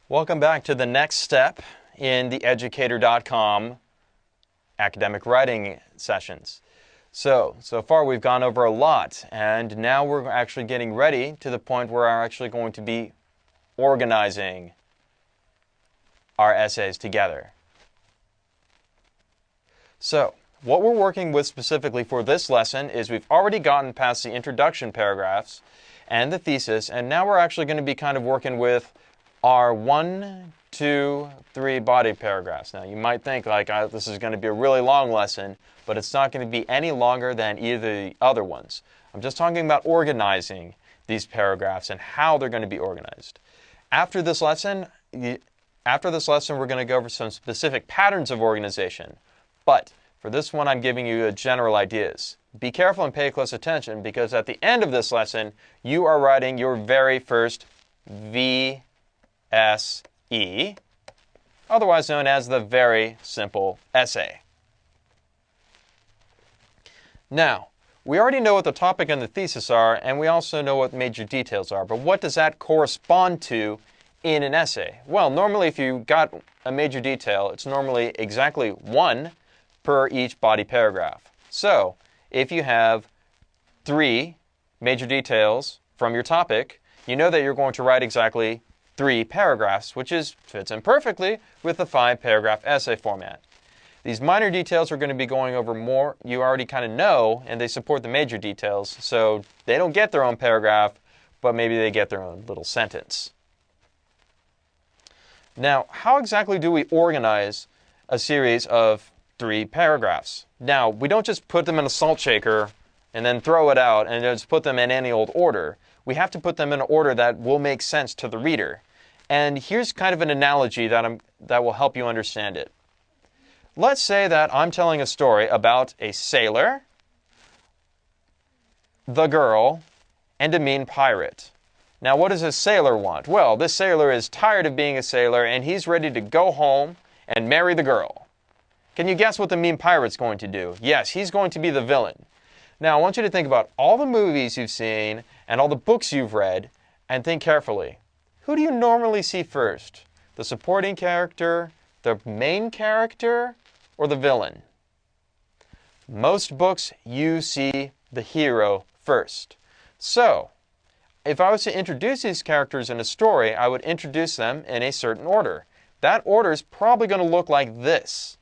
Welcome back to the next step in the Educator.com academic writing sessions. So far we've gone over a lot, and now we're actually getting ready to the point where we're actually going to be organizing our essays together. So, what we're working with specifically for this lesson is we've already gotten past the introduction paragraphs and the thesis, and now we're actually going to be kind of working with our 1, 2, 3 body paragraphs. Now you might think like this is going to be a really long lesson, but it's not going to be any longer than either the other ones. I'm just talking about organizing these paragraphs and how they're going to be organized. After this lesson, we're going to go over some specific patterns of organization. But for this one, I'm giving you general ideas. Be careful and pay close attention, because at the end of this lesson, you are writing your very first VSE, otherwise known as the very simple essay. Now, we already know what the topic and the thesis are, and we also know what major details are, but what does that correspond to in an essay? Well, normally if you got a major detail, it's normally exactly 1 per each body paragraph. So, if you have 3 major details from your topic, you know that you're going to write exactly 3 paragraphs, which fits in perfectly with the 5-paragraph essay format. These minor details are going to be going over more you already kind of know, and they support the major details, so they don't get their own paragraph, but maybe they get their own little sentence. Now, how exactly do we organize a series of 3 paragraphs? Now, we don't just put them in a salt shaker and then throw it out and just put them in any old order. We have to put them in an order that will make sense to the reader. And here's kind of an analogy that will help you understand it. Let's say that I'm telling a story about a sailor, the girl, and a mean pirate. Now, what does a sailor want? Well, this sailor is tired of being a sailor, and he's ready to go home and marry the girl. Can you guess what the mean pirate's going to do? Yes, he's going to be the villain. Now, I want you to think about all the movies you've seen and all the books you've read, and think carefully. Who do you normally see first? The supporting character, the main character, or the villain? Most books, you see the hero first. So, if I was to introduce these characters in a story, I would introduce them in a certain order. That order is probably going to look like this.